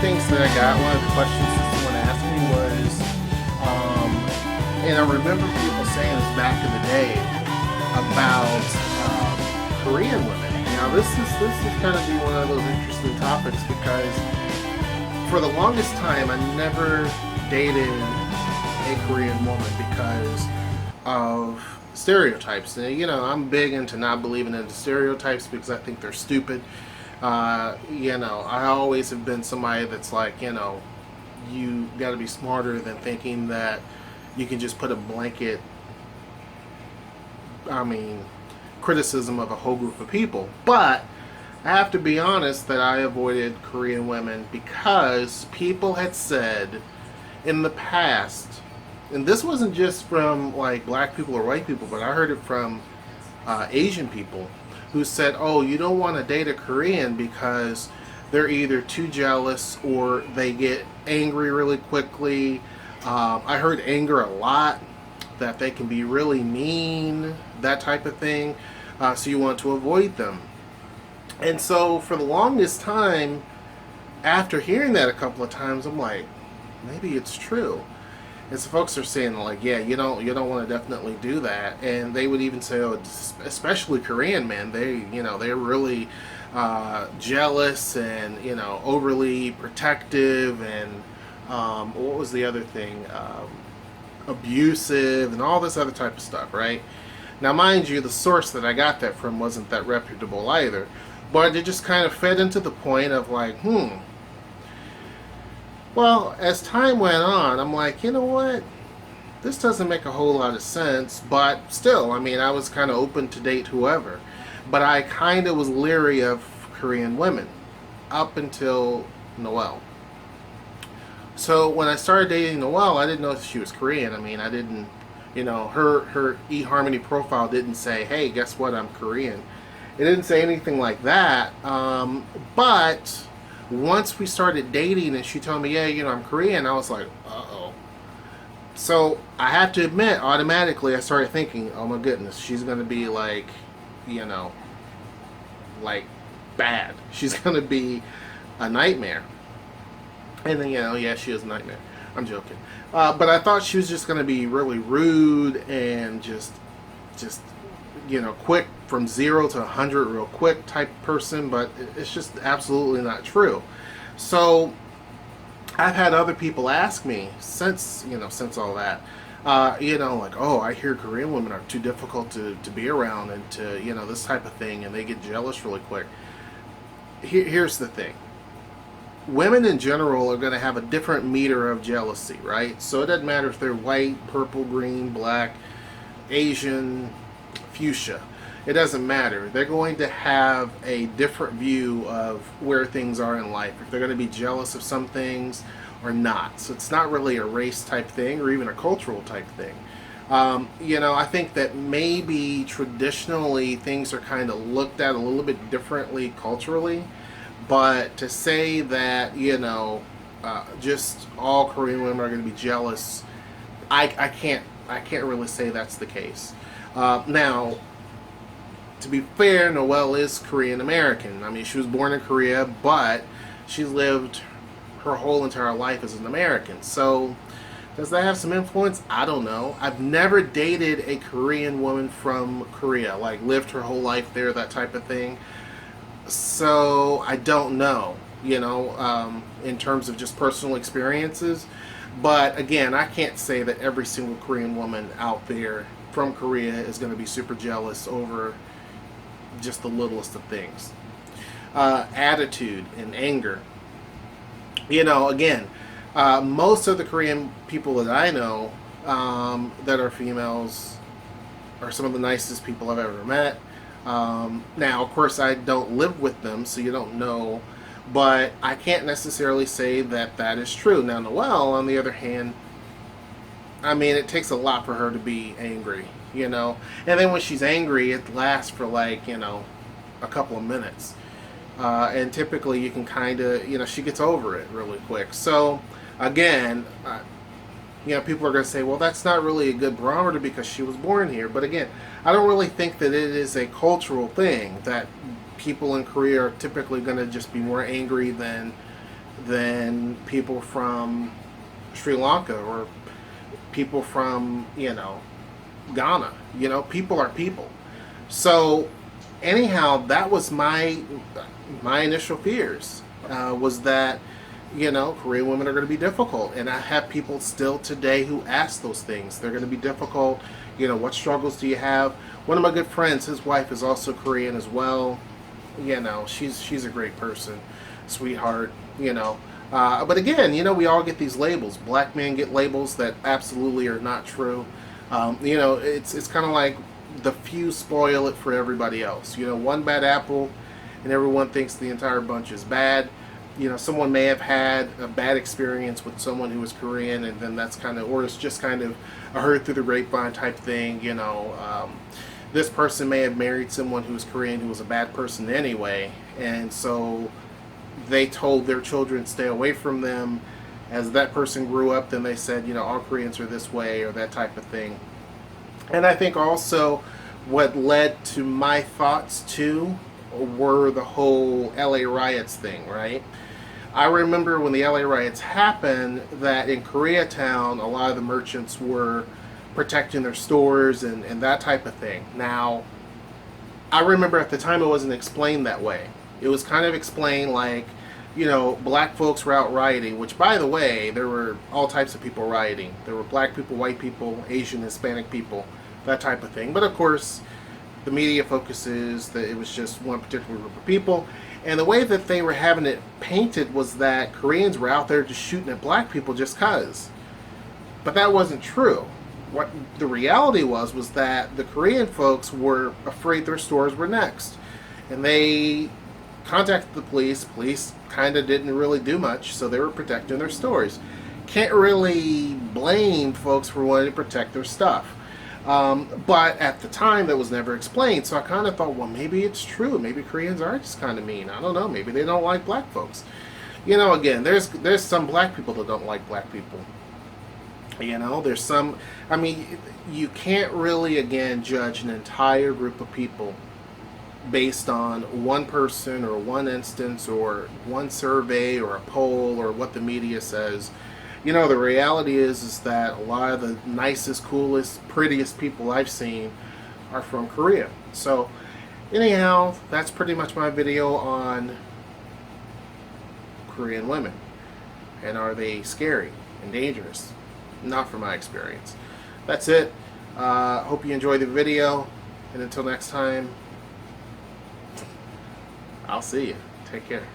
things that I got, one of the questions that someone asked me was, um, and I remember people saying this back in the day about Korean women. Now this is kind of be one of those interesting topics because for the longest time I never dated a Korean woman because of stereotypes. And, I'm big into not believing in the stereotypes because I think they're stupid. I always have been somebody that's like, you got to be smarter than thinking that you can just put a blanket, criticism of a whole group of people. But I have to be honest that I avoided Korean women because people had said in the past, and this wasn't just from like black people or white people, but I heard it from Asian people who said, "Oh, you don't want to date a Korean because they're either too jealous or they get angry really quickly." I heard anger a lot, that they can be really mean, that type of thing. So you want to avoid them. And so for the longest time, after hearing that a couple of times, I'm like, maybe it's true. And so folks are saying like, yeah, you don't want to definitely do that. And they would even say, oh, especially Korean men, they're really jealous and overly protective and what was the other thing? Abusive and all this other type of stuff, right? Now, mind you, the source that I got that from wasn't that reputable either, but it just kind of fed into the point of like, well, as time went on, I'm like, you know what? This doesn't make a whole lot of sense, but still, I was kind of open to date whoever. But I kind of was leery of Korean women up until Noelle. So when I started dating Noelle, I didn't know she was Korean. I didn't, her eHarmony profile didn't say, hey, guess what, I'm Korean. It didn't say anything like that. But once we started dating and she told me, yeah, I'm Korean, I was like, uh-oh. So I have to admit, automatically I started thinking, oh my goodness, she's going to be like, like bad. She's going to be a nightmare. And then, yeah, she is a nightmare. I'm joking. But I thought she was just going to be really rude and just, quick from 0 to 100 real quick type person. But it's just absolutely not true. So I've had other people ask me since all that, like, oh, I hear Korean women are too difficult to be around and to, this type of thing, and they get jealous really quick. Here's the thing. Women in general are going to have a different meter of jealousy, right? So it doesn't matter if they're white, purple, green, black, Asian, fuchsia. It doesn't matter. They're going to have a different view of where things are in life, if they're going to be jealous of some things or not. So it's not really a race type thing or even a cultural type thing. I think that maybe traditionally things are kind of looked at a little bit differently culturally. But to say that, just all Korean women are going to be jealous, I can't really say that's the case. Now, to be fair, Noelle is Korean American. She was born in Korea, but she's lived her whole entire life as an American. So, does that have some influence? I don't know. I've never dated a Korean woman from Korea, like lived her whole life there, that type of thing. So I don't know, in terms of just personal experiences. But again, I can't say that every single Korean woman out there from Korea is going to be super jealous over just the littlest of things. Attitude and anger. Again, most of the Korean people that I know that are females are some of the nicest people I've ever met. Now, of course, I don't live with them, so you don't know, but I can't necessarily say that that is true. Now, Noelle, on the other hand, it takes a lot for her to be angry, and then when she's angry, it lasts for like, a couple of minutes, and typically you can kind of, she gets over it really quick. So, again, people are going to say, well, that's not really a good barometer because she was born here. But again, I don't really think that it is a cultural thing that people in Korea are typically going to just be more angry than than people from Sri Lanka or people from, Ghana. People are people. So anyhow, that was my initial fears, was that, Korean women are going to be difficult. And I have people still today who ask those things. They're going to be difficult. What struggles do you have? One of my good friends, his wife is also Korean as well. She's a great person, sweetheart. But again, we all get these labels. Black men get labels that absolutely are not true. It's kind of like the few spoil it for everybody else. One bad apple, and everyone thinks the entire bunch is bad. Someone may have had a bad experience with someone who was Korean, and then that's or it's just kind of a heard through the grapevine type thing. This person may have married someone who was Korean who was a bad person anyway, and so they told their children stay away from them. As that person grew up, then they said, all Koreans are this way, or that type of thing. And I think also what led to my thoughts too were the whole LA riots thing, right? I remember when the LA riots happened that in Koreatown, a lot of the merchants were protecting their stores and that type of thing. Now, I remember at the time it wasn't explained that way. It was kind of explained like, black folks were out rioting, which, by the way, there were all types of people rioting. There were black people, white people, Asian, Hispanic people, that type of thing. But of course, the media focuses that it was just one particular group of people. And the way that they were having it painted was that Koreans were out there just shooting at black people just cause. But that wasn't true. What the reality was that the Korean folks were afraid their stores were next. And they contacted the police. Police kind of didn't really do much, so they were protecting their stores. Can't really blame folks for wanting to protect their stuff. But at the time, that was never explained, so I kind of thought, well, maybe it's true. Maybe Koreans are just kind of mean. I don't know. Maybe they don't like black folks. Again, there's some black people that don't like black people. There's some... I mean, you can't really, again, judge an entire group of people based on one person or one instance or one survey or a poll or what the media says. The reality is that a lot of the nicest, coolest, prettiest people I've seen are from Korea. So anyhow, that's pretty much my video on Korean women. And are they scary and dangerous? Not from my experience. That's it. Hope you enjoyed the video. And until next time, I'll see you. Take care.